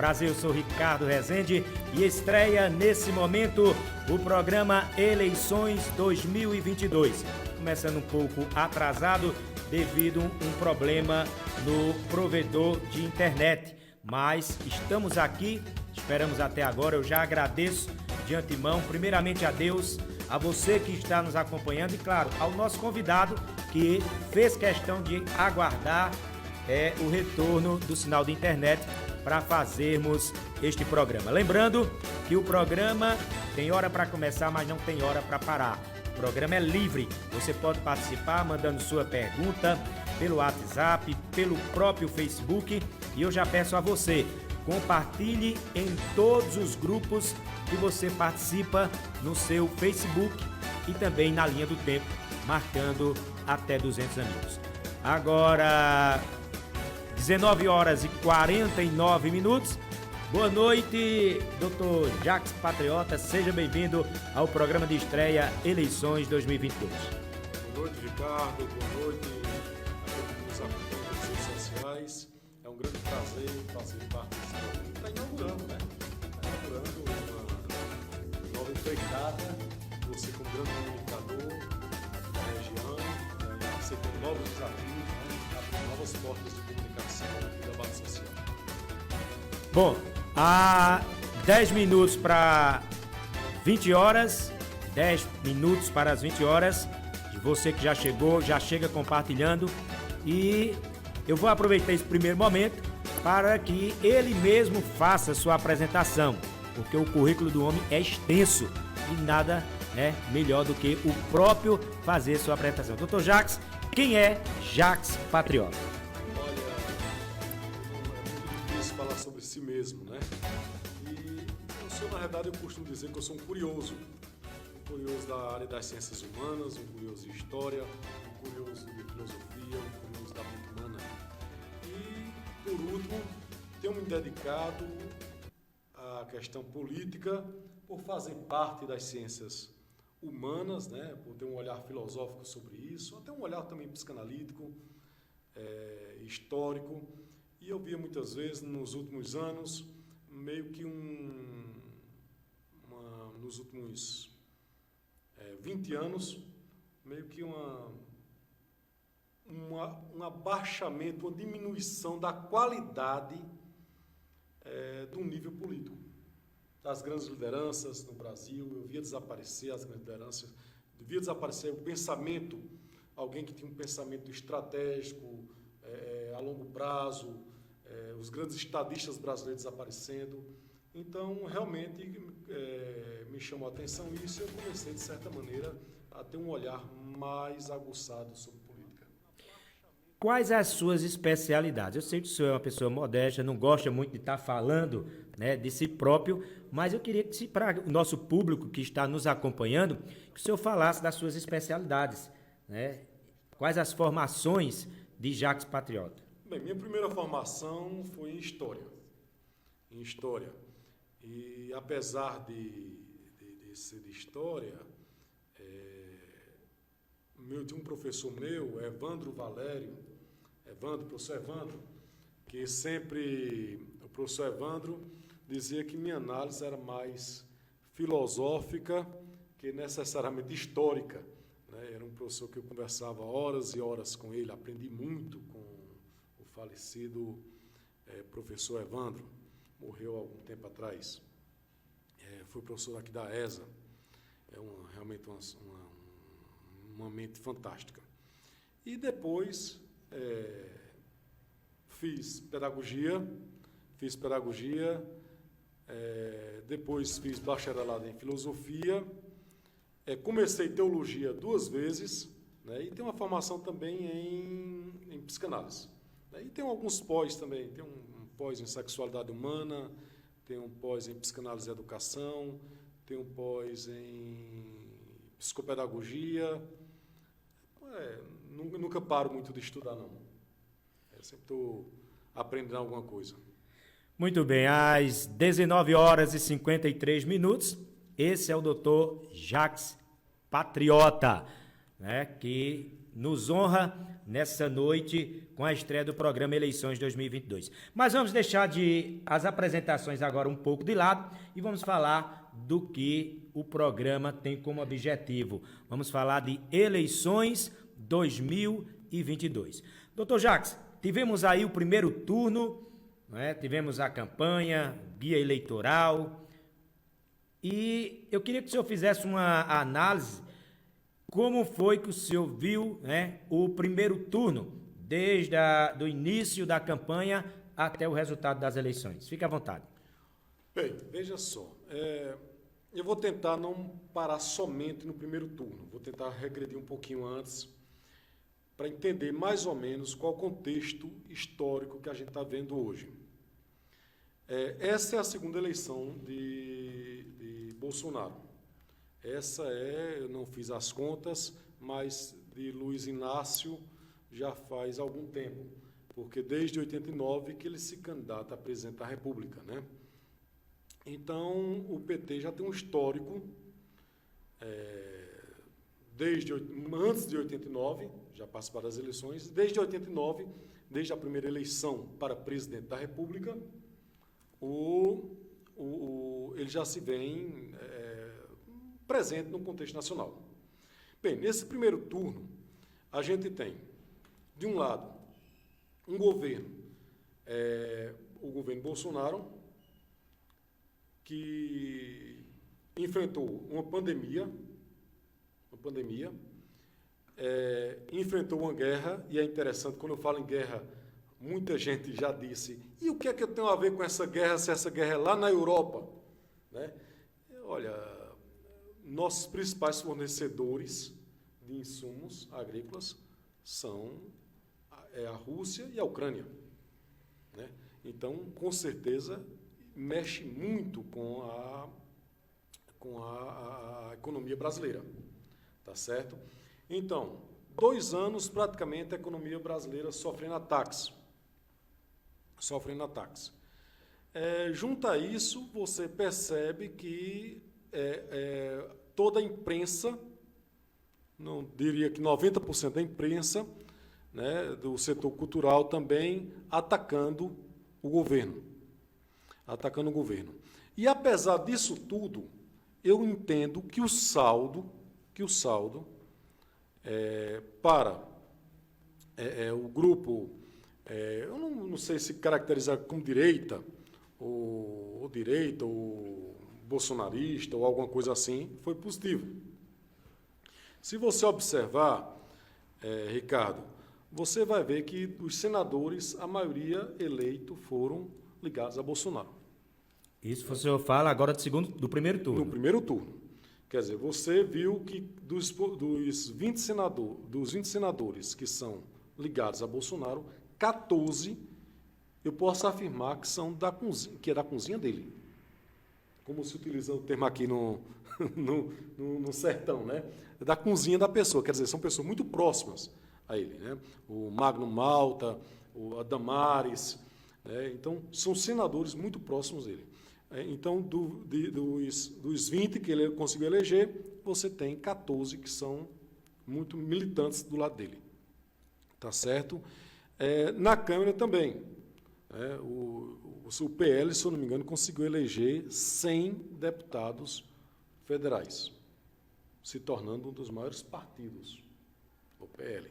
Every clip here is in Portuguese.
Prazer, eu sou Ricardo Rezende e estreia nesse momento o programa Eleições 2022. Começando um pouco atrasado devido a um problema no provedor de internet. Mas estamos aqui, esperamos até agora, eu já agradeço de antemão, primeiramente a Deus, a você que está nos acompanhando e, claro, ao nosso convidado que fez questão de aguardar o retorno do sinal de internet para fazermos este programa. Lembrando que o programa tem hora para começar, mas não tem hora para parar. O programa é livre, você pode participar mandando sua pergunta pelo WhatsApp, pelo próprio Facebook e eu já peço a você, compartilhe em todos os grupos que você participa no seu Facebook e também na linha do tempo, marcando até 200 amigos. Agora, 19 horas e 49 minutos. Boa noite, Dr. Jacques Patriota. Seja bem-vindo ao programa de estreia Eleições 2022. Boa noite, Ricardo. Boa noite a todos que nos acompanham nas redes sociais. É um grande prazer fazer parte desse programa. Está inaugurando, né? Está inaugurando uma nova empreitada. Você, como grande comunicador da região, aceitando novos desafios, né? Abrindo novas portas de comunicação e debate social. Bom, há 10 minutos para 20 horas, 10 minutos para as 20 horas, de você que já chegou, já chega compartilhando, e eu vou aproveitar esse primeiro momento para que ele mesmo faça sua apresentação, porque o currículo do homem é extenso e nada é melhor do que o próprio fazer sua apresentação. Dr. Jacques, quem é Jacques Patriota? Olha, é muito difícil falar sobre si mesmo, né? E eu sou, na verdade, eu costumo dizer que eu sou um curioso da área das ciências humanas, um curioso de história, um curioso de filosofia, um curioso da mente humana. E, por último, tenho me dedicado à questão política por fazer parte das ciências humanas, né, por ter um olhar filosófico sobre isso, até um olhar também psicanalítico, histórico, e eu via muitas vezes nos últimos anos, meio que nos últimos 20 anos, meio que um abaixamento, uma diminuição da qualidade do nível político. Das grandes lideranças no Brasil, eu via desaparecer as grandes lideranças, via desaparecer o pensamento, alguém que tinha um pensamento estratégico, a longo prazo, os grandes estadistas brasileiros desaparecendo. Então, realmente, me chamou a atenção isso e eu comecei, de certa maneira, a ter um olhar mais aguçado sobre política. Quais as suas especialidades? Eu sei que o senhor é uma pessoa modesta, não gosta muito de estar falando, né, de si próprio, mas eu queria que, para o nosso público que está nos acompanhando, que o senhor falasse das suas especialidades, né? Quais as formações de Jacques Patriota? Bem, minha primeira formação foi em História. E apesar de ser de História, tinha um professor meu, professor Evandro, que sempre, o professor Evandro dizia que minha análise era mais filosófica que necessariamente histórica, né? Era um professor que eu conversava horas e horas com ele, aprendi muito com o falecido professor Evandro, morreu há algum tempo atrás. Foi professor aqui da ESA, realmente uma mente fantástica. E depois fiz pedagogia, depois fiz bacharelado em filosofia, comecei teologia 2 vezes, né, e tenho uma formação também em psicanálise. Né, e tenho alguns pós também, tenho um pós em sexualidade humana, tenho um pós em psicanálise e educação, tenho um pós em psicopedagogia. Nunca paro muito de estudar, não. Eu sempre estou aprendendo alguma coisa. Muito bem, às 19 horas e 53 minutos, esse é o Dr. Jacques Patriota, né, que nos honra nessa noite com a estreia do programa Eleições 2022. Mas vamos deixar as apresentações agora um pouco de lado e vamos falar do que o programa tem como objetivo. Vamos falar de Eleições 2022. Doutor Jacques, tivemos aí o primeiro turno, né? Tivemos a campanha, guia eleitoral, e eu queria que o senhor fizesse uma análise. Como foi que o senhor viu, né, o primeiro turno, desde o início da campanha até o resultado das eleições? Fique à vontade. Bem, veja só, eu vou tentar não parar somente no primeiro turno, vou tentar regredir um pouquinho antes, para entender mais ou menos qual o contexto histórico que a gente está vendo hoje. Essa é a segunda eleição de Bolsonaro. Eu não fiz as contas, mas de Luiz Inácio já faz algum tempo, porque desde 89 que ele se candidata a presidente da República, né? Então, o PT já tem um histórico, antes de 89, já participaram das eleições, desde 89, desde a primeira eleição para presidente da República, ele já se vem presente no contexto nacional. Bem, nesse primeiro turno, a gente tem, de um lado, um governo, o governo Bolsonaro, que enfrentou uma pandemia, enfrentou uma guerra, e é interessante, quando eu falo em guerra, muita gente já disse, e o que é que eu tenho a ver com essa guerra, se essa guerra é lá na Europa? Né? Olha, nossos principais fornecedores de insumos agrícolas são a Rússia e a Ucrânia, né? Então, com certeza, mexe muito com a economia brasileira, tá certo? Então, 2 anos, praticamente, a economia brasileira sofrendo ataques. Junto a isso, você percebe que toda a imprensa, não diria que 90% da imprensa, né, do setor cultural também, atacando o governo. E apesar disso tudo, eu entendo que o saldo para o grupo, eu não sei se caracterizar como direita, ou bolsonarista, ou alguma coisa assim, foi positivo. Se você observar, Ricardo, você vai ver que dos senadores, a maioria eleitos foram ligados a Bolsonaro. Isso o senhor fala agora do primeiro turno. No primeiro turno. Quer dizer, você viu que dos 20 senadores que são ligados a Bolsonaro, 14, eu posso afirmar que são da cozinha dele. Como se utiliza o termo aqui no sertão, né? Da cozinha da pessoa, quer dizer, são pessoas muito próximas a ele, né? O Magno Malta, a Damares, né? Então, são senadores muito próximos dele. Então, dos 20 que ele conseguiu eleger, você tem 14 que são muito militantes do lado dele. Tá certo? Na Câmara também. O PL, se eu não me engano, conseguiu eleger 100 deputados federais, se tornando um dos maiores partidos, o PL.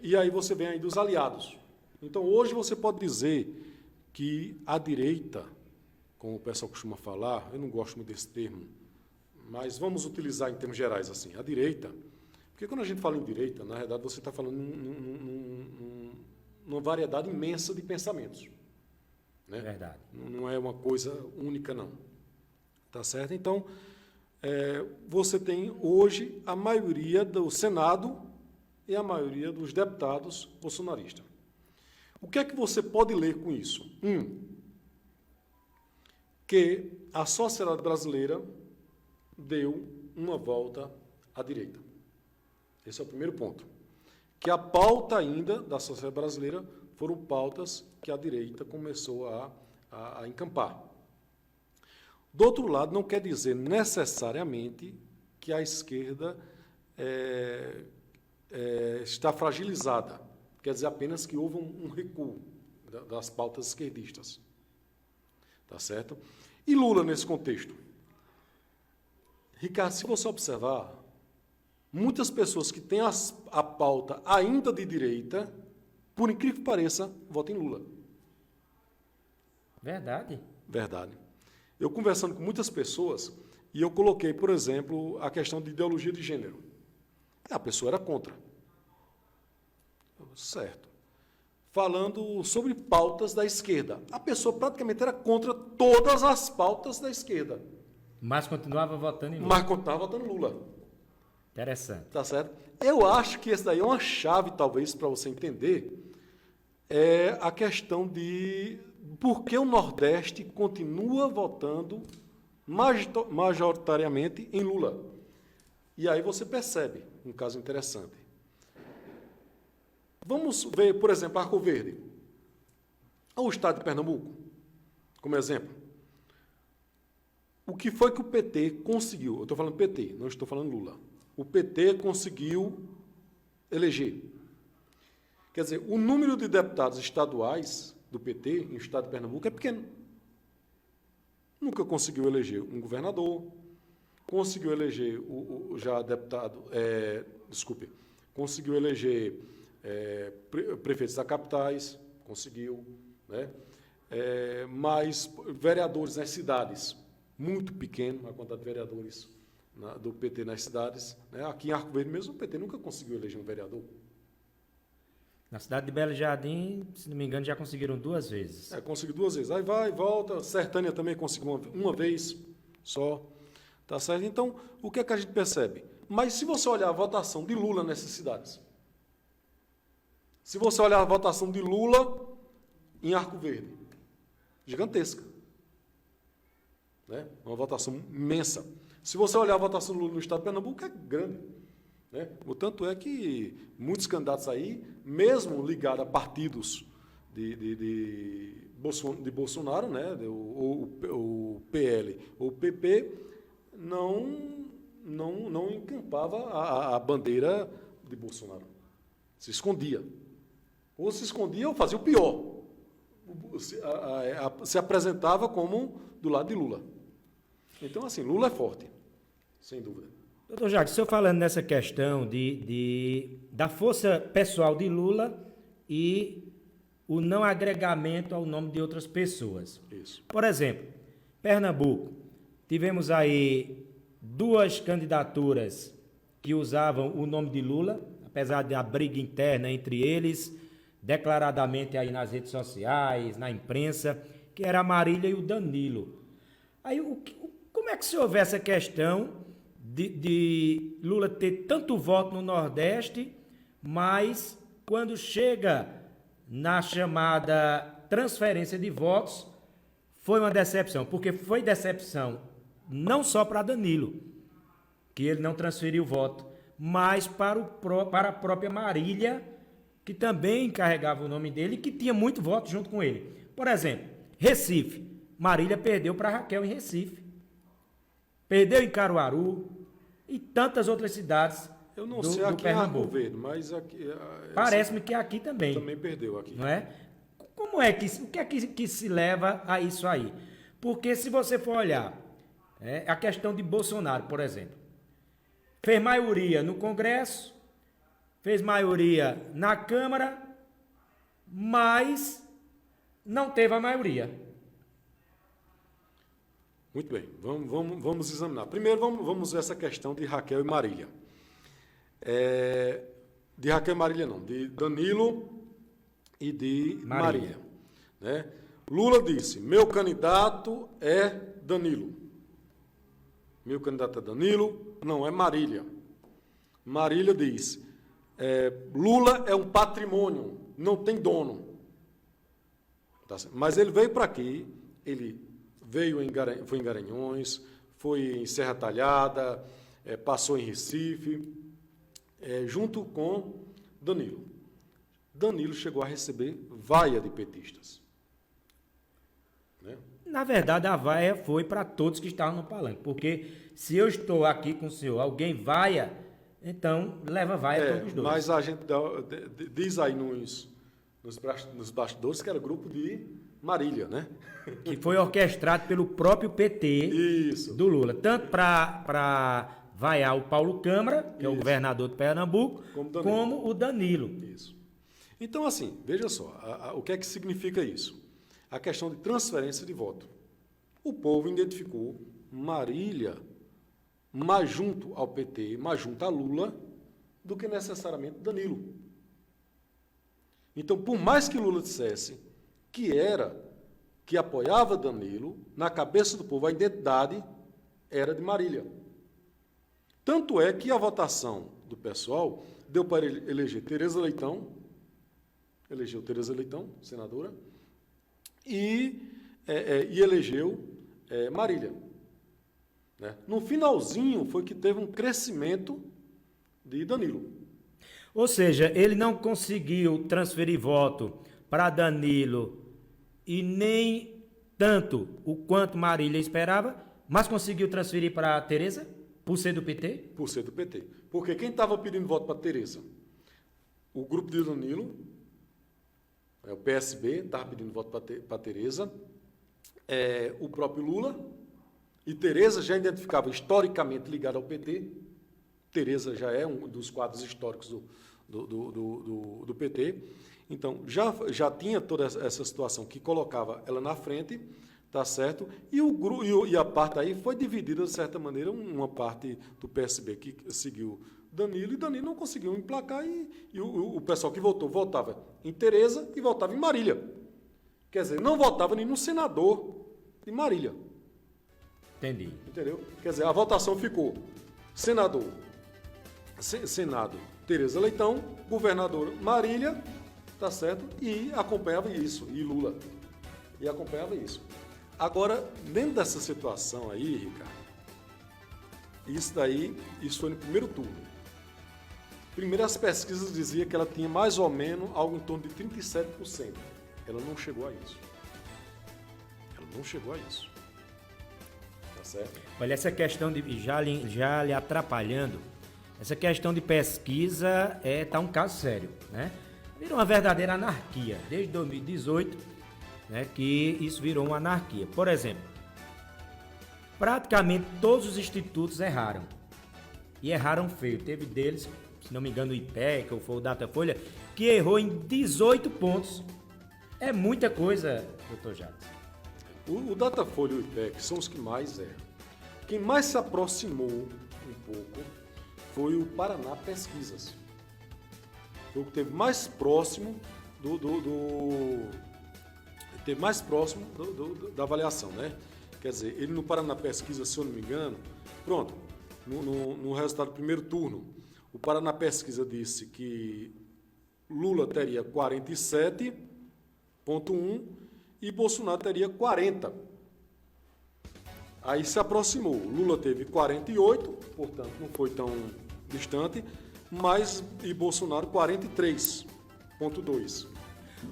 E aí você vem aí dos aliados. Então, hoje você pode dizer que a direita, como o pessoal costuma falar, eu não gosto muito desse termo, mas vamos utilizar em termos gerais assim, a direita, porque quando a gente fala em direita, na verdade você está falando numa variedade imensa de pensamentos. Né? Verdade. Não é uma coisa única, não. Tá certo? Então, você tem hoje a maioria do Senado e a maioria dos deputados bolsonaristas. O que é que você pode ler com isso? Que a sociedade brasileira deu uma volta à direita. Esse é o primeiro ponto. Que a pauta ainda da sociedade brasileira foram pautas que a direita começou a encampar. Do outro lado, não quer dizer necessariamente que a esquerda está fragilizada. Quer dizer apenas que houve um recuo das pautas esquerdistas. Tá certo? E Lula nesse contexto? Ricardo, se você observar, muitas pessoas que têm a pauta ainda de direita, por incrível que pareça, votam em Lula. Verdade. Verdade. Eu conversando com muitas pessoas, e eu coloquei, por exemplo, a questão de ideologia de gênero. A pessoa era contra. Certo. Falando sobre pautas da esquerda. A pessoa praticamente era contra todas as pautas da esquerda. Mas continuava votando em Lula. Mas continuava votando Lula. Interessante. Tá certo? Eu acho que esse daí é uma chave, talvez, para você entender, é a questão de por que o Nordeste continua votando majoritariamente em Lula. E aí você percebe um caso interessante. Vamos ver, por exemplo, Arco Verde. O estado de Pernambuco, como exemplo. O que foi que o PT conseguiu? Eu estou falando PT, não estou falando Lula. O PT conseguiu eleger. Quer dizer, o número de deputados estaduais do PT em estado de Pernambuco é pequeno. Nunca conseguiu eleger um governador, conseguiu eleger o já deputado, conseguiu eleger prefeitos da capitais, conseguiu, né? Mas vereadores nas cidades, muito pequeno a quantidade de vereadores do PT nas cidades, né? Aqui em Arco Verde mesmo o PT nunca conseguiu eleger um vereador. Na cidade de Belo Jardim, se não me engano, já conseguiram 2 vezes. Conseguiu 2 vezes. Aí vai, volta. Sertânia também conseguiu uma vez só. Tá certo? Então, o que é que a gente percebe? Mas se você olhar a votação de Lula nessas cidades, se você olhar a votação de Lula em Arco Verde, gigantesca. Né? Uma votação imensa. Se você olhar a votação do Lula no estado de Pernambuco, é grande. Né? O tanto é que muitos candidatos aí, mesmo ligados a partidos de Bolsonaro, né? o PL ou o PP, não encampava a bandeira de Bolsonaro. Se escondia. Ou se escondia ou fazia o pior. Se apresentava como do lado de Lula. Então, assim, Lula é forte, sem dúvida. Doutor Jacques, o senhor falando nessa questão da força pessoal de Lula e o não agregamento ao nome de outras pessoas. Isso. Por exemplo, Pernambuco, tivemos aí 2 candidaturas que usavam o nome de Lula, apesar da briga interna entre eles, declaradamente aí nas redes sociais, na imprensa, que era a Marília e o Danilo. Aí, como é que se houve essa questão de Lula ter tanto voto no Nordeste, mas quando chega na chamada transferência de votos, foi uma decepção, porque foi decepção não só para Danilo, que ele não transferiu voto, mas para a própria Marília, que também carregava o nome dele e que tinha muito voto junto com ele. Por exemplo, Recife. Marília perdeu para Raquel em Recife. Perdeu em Caruaru e tantas outras cidades eu não sei aqui em Arco Verde, mas aqui... Parece-me que aqui também. Também perdeu aqui. Não é? Como é que, o que é que se leva a isso aí? Porque se você for olhar, a questão de Bolsonaro, por exemplo, fez maioria no Congresso, fez maioria na Câmara, mas não teve a maioria. Muito bem, vamos examinar. Primeiro, vamos ver essa questão de Raquel e Marília. De Raquel e Marília não, de Danilo e de Marília. Né? Lula disse, meu candidato é Danilo. Meu candidato é Danilo, não é Marília. Marília diz, Lula é um patrimônio, não tem dono. Tá certo? Mas ele veio para aqui, ele foi em Garanhuns, foi em Serra Talhada, passou em Recife, junto com Danilo. Danilo chegou a receber vaia de petistas. Né? Na verdade, a vaia foi para todos que estavam no palanque, porque se eu estou aqui com o senhor, alguém vaia, Então, leva vai a todos os dois. Mas a gente diz aí nos bastidores que era grupo de Marília, né? Que foi orquestrado pelo próprio PT Isso. do Lula. Tanto para vaiar o Paulo Câmara, que é o governador de Pernambuco, como o Danilo. Isso. Então, assim, veja só, o que é que significa isso? A questão de transferência de voto. O povo identificou Marília mais junto ao PT, mais junto a Lula, do que necessariamente Danilo. Então, por mais que Lula dissesse que apoiava Danilo, na cabeça do povo a identidade era de Marília. Tanto é que a votação do pessoal deu para eleger Tereza Leitão, elegeu Tereza Leitão, senadora, e elegeu Marília. Né? No finalzinho foi que teve um crescimento de Danilo. Ou seja, ele não conseguiu transferir voto para Danilo e nem tanto o quanto Marília esperava, mas conseguiu transferir para Tereza, por ser do PT? Por ser do PT. Porque quem estava pedindo voto para Tereza? O grupo de Danilo, o PSB, estava pedindo voto para Tereza, o próprio Lula, e Tereza já identificava historicamente ligada ao PT. Tereza já é um dos quadros históricos do PT. Então, já tinha toda essa situação que colocava ela na frente, tá certo? E a parte aí foi dividida, de certa maneira, uma parte do PSB que seguiu Danilo, e Danilo não conseguiu emplacar, e o pessoal que votou, votava em Tereza e votava em Marília. Quer dizer, não votava nem no senador de Marília. Entendi. Entendeu? Quer dizer, a votação ficou Senado, Tereza Leitão, governador Marília, tá certo? E acompanhava isso, e Lula. E acompanhava isso. Agora, dentro dessa situação aí, Ricardo, isso foi no primeiro turno. Primeiro, as pesquisas diziam que ela tinha mais ou menos algo em torno de 37%. Ela não chegou a isso. Tá certo? Olha, essa questão de já lhe atrapalhando, essa questão de pesquisa tá um caso sério, né? Virou uma verdadeira anarquia. Desde 2018, né, que isso virou uma anarquia. Por exemplo, praticamente todos os institutos erraram. E erraram feio. Teve deles, se não me engano, o IPEC, ou foi o Datafolha, que errou em 18 pontos. É muita coisa, doutor Jacques. O Datafolha e o IPEC são os que mais erram. Quem mais se aproximou um pouco foi o Paraná Pesquisas. Foi o que esteve mais próximo da avaliação, né? Quer dizer, ele no Paraná Pesquisa, se eu não me engano, pronto, no resultado do primeiro turno, o Paraná Pesquisa disse que Lula teria 47,1 e Bolsonaro teria 40. Aí se aproximou. Lula teve 48, portanto não foi tão distante, e Bolsonaro 43,2.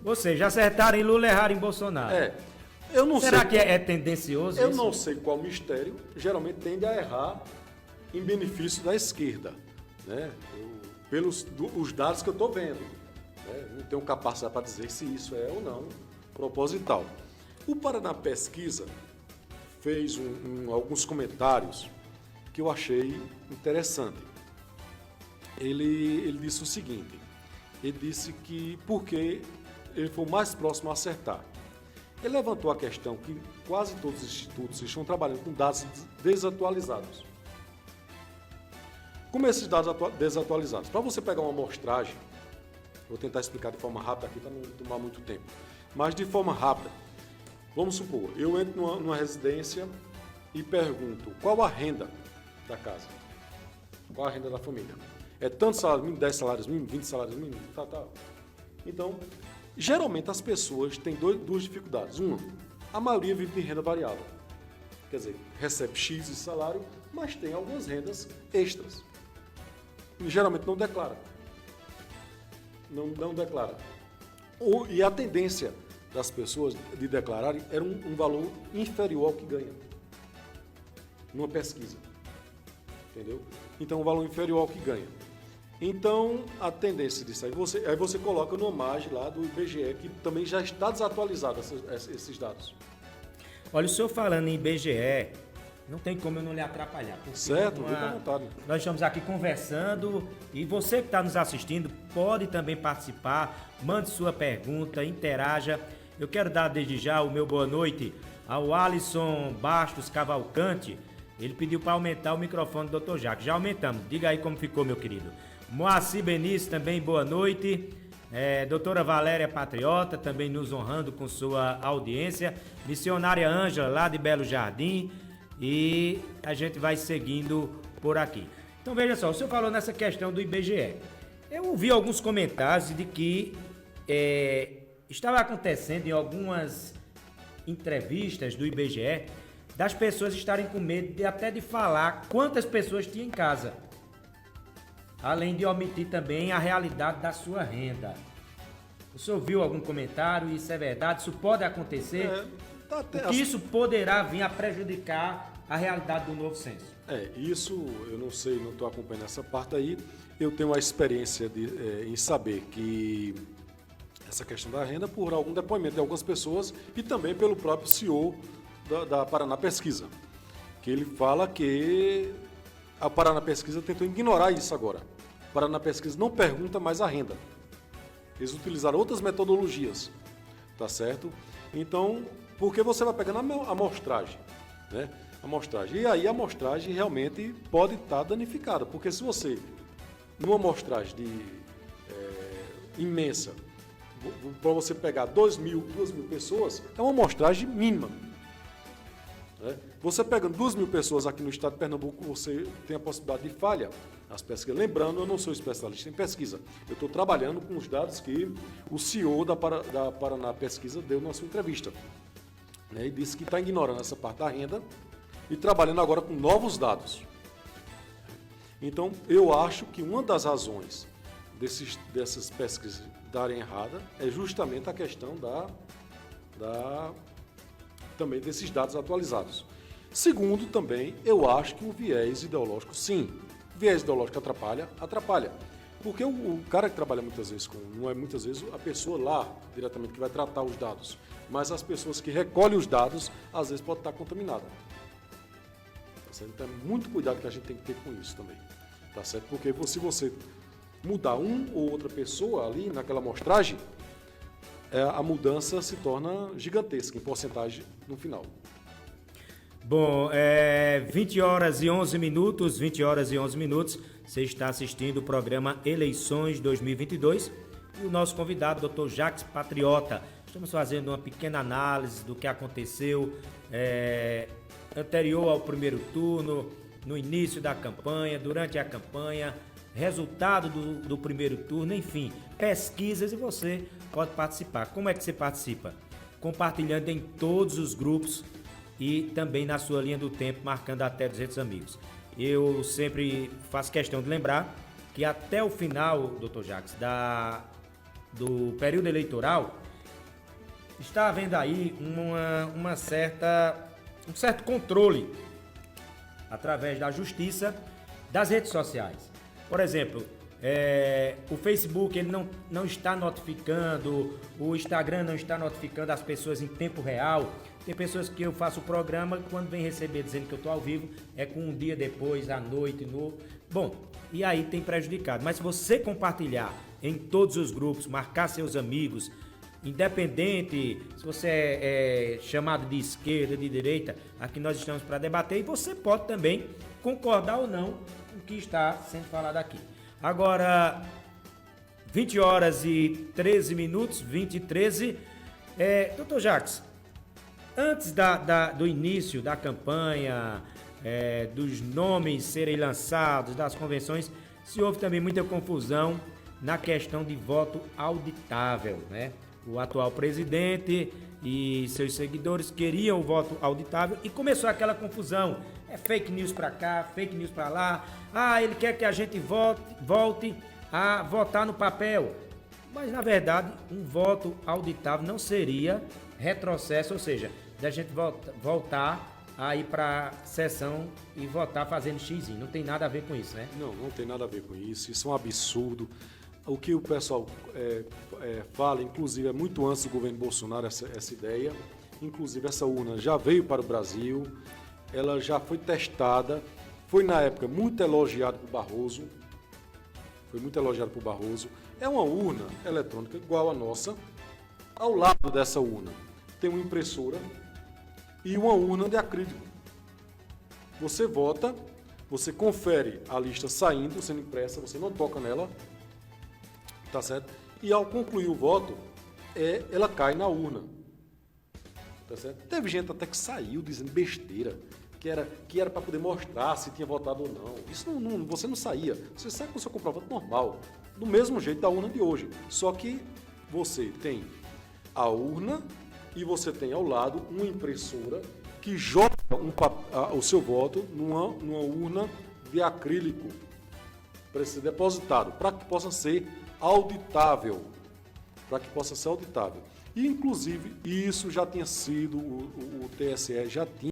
Ou seja, acertaram em Lula, erraram em Bolsonaro. Eu não Será sei, que é tendencioso eu isso? não sei qual mistério, geralmente tende a errar em benefício da esquerda, né? Pelos os dados que eu estou vendo. Né? Não tenho capacidade para dizer se isso é ou não proposital. O Paraná Pesquisa fez alguns comentários que eu achei interessante. Ele disse o seguinte, ele disse que porque ele foi o mais próximo a acertar. Ele levantou a questão que quase todos os institutos estão trabalhando com dados desatualizados. Como esses dados desatualizados? Para você pegar uma amostragem, vou tentar explicar de forma rápida aqui para não tomar muito tempo, mas de forma rápida, vamos supor, eu entro numa residência e pergunto qual a renda da casa, qual a renda da família. É tanto salário mínimo, 10 salários mínimos, 20 salários mínimos, tal. Então, geralmente as pessoas têm duas dificuldades. Uma, a maioria vive de renda variável. Quer dizer, recebe X de salário, mas tem algumas rendas extras. E geralmente não declara. Não declara. E a tendência das pessoas de declararem era um valor inferior ao que ganha. Numa pesquisa. entendeu? Então, um valor inferior ao que ganha. Então, a tendência disso aí você coloca no MAGE lá do IBGE, que também já está desatualizado esses dados. Olha, o senhor falando em IBGE, não tem como eu não lhe atrapalhar. Certo, fica à vontade. Nós estamos aqui conversando e você que está nos assistindo pode também participar, mande sua pergunta, interaja. Eu quero dar desde já o meu boa noite ao Alisson Bastos Cavalcante. Ele pediu para aumentar o microfone do Dr. Jacques. Já aumentamos. Diga aí como ficou, meu querido. Moacir Benício também, boa noite. Doutora Valéria Patriota, também nos honrando com sua audiência. Missionária Ângela, lá de Belo Jardim. E a gente vai seguindo por aqui. Então veja só, o senhor falou nessa questão do IBGE. Eu ouvi alguns comentários de que estava acontecendo em algumas entrevistas do IBGE das pessoas estarem com medo até de falar quantas pessoas tinha em casa. Além de omitir também a realidade da sua renda. O senhor viu algum comentário? Isso é verdade? Isso pode acontecer? Porque isso poderá vir a prejudicar a realidade do novo censo. Isso eu não sei, não estou acompanhando essa parte aí. Eu tenho a experiência em saber que essa questão da renda por algum depoimento de algumas pessoas e também pelo próprio CEO da Paraná Pesquisa, que ele fala que a Paraná Pesquisa tentou ignorar isso agora. A Paraná Pesquisa não pergunta mais a renda. Eles utilizaram outras metodologias, tá certo? Então, porque você vai pegando a amostragem, né? E aí a amostragem realmente pode estar danificada, porque se você, numa amostragem imensa, para você pegar 2 mil pessoas, é uma amostragem mínima. Né? Você pegando 2 mil pessoas aqui no estado de Pernambuco, você tem a possibilidade de falha nas pesquisas. Lembrando, eu não sou especialista em pesquisa, eu estou trabalhando com os dados que o CEO da Paraná Pesquisa deu na sua entrevista. Né? E disse que está ignorando essa parte da renda e trabalhando agora com novos dados. Então, eu acho que uma das razões dessas pesquisas darem errada é justamente a questão também desses dados atualizados. Segundo, também, eu acho que o viés ideológico, sim, o viés ideológico atrapalha. Porque o cara que trabalha muitas vezes não é muitas vezes a pessoa lá diretamente que vai tratar os dados, mas as pessoas que recolhem os dados, às vezes pode estar contaminada. Então, é muito cuidado que a gente tem que ter com isso também, tá certo? Porque se você mudar uma ou outra pessoa ali naquela amostragem, a mudança se torna gigantesca em porcentagem no final. Bom, 20 horas e 11 minutos, você está assistindo o programa Eleições 2022 e o nosso convidado, Dr. Jacques Patriota. Estamos fazendo uma pequena análise do que aconteceu anterior ao primeiro turno, no início da campanha, durante a campanha, resultado do primeiro turno, enfim, pesquisas, e você pode participar. Como é que você participa? Compartilhando em todos os grupos e também na sua linha do tempo, marcando até 200 amigos. Eu sempre faço questão de lembrar que até o final, Dr. Jacques, do período eleitoral, está havendo aí um certo controle através da justiça das redes sociais. Por exemplo, o Facebook ele não está notificando, o Instagram não está notificando as pessoas em tempo real. Tem pessoas que eu faço o programa e quando vem receber dizendo que eu estou ao vivo, é com um dia depois, à noite, Bom, e aí tem prejudicado. Mas se você compartilhar em todos os grupos, marcar seus amigos, independente se você é chamado de esquerda, de direita, aqui nós estamos para debater e você pode também concordar ou não com o que está sendo falado aqui. Agora, 20 horas e 13 minutos, 20 e 13. Dr. Jacques, antes do início da campanha, dos nomes serem lançados, das convenções, se houve também muita confusão na questão de voto auditável, né? O atual presidente e seus seguidores queriam o voto auditável e começou aquela confusão. Fake news para cá, fake news para lá. Ele quer que a gente volte a votar no papel. Mas, na verdade, um voto auditável não seria retrocesso, ou seja, da gente voltar a ir para sessão e votar fazendo xizinho. Não tem nada a ver com isso, né? Não, não tem nada a ver com isso. Isso é um absurdo. O que o pessoal fala, inclusive, é muito antes do governo Bolsonaro, essa ideia. Inclusive, essa urna já veio para o Brasil, ela já foi testada, foi, na época, muito elogiada por Barroso. É uma urna eletrônica igual a nossa. Ao lado dessa urna tem uma impressora e uma urna de acrílico. Você vota, você confere a lista saindo, sendo impressa, você não toca nela, tá certo? E ao concluir o voto, ela cai na urna, tá certo? Teve gente até que saiu dizendo besteira, que era para poder mostrar se tinha votado ou não. Isso você não saía, você sai com o seu comprovante normal, do mesmo jeito da urna de hoje, só que você tem a urna e você tem ao lado uma impressora que joga o seu voto numa urna de acrílico para ser depositado, para que possa ser auditável. E, inclusive, isso já tinha sido, o TSE já tinha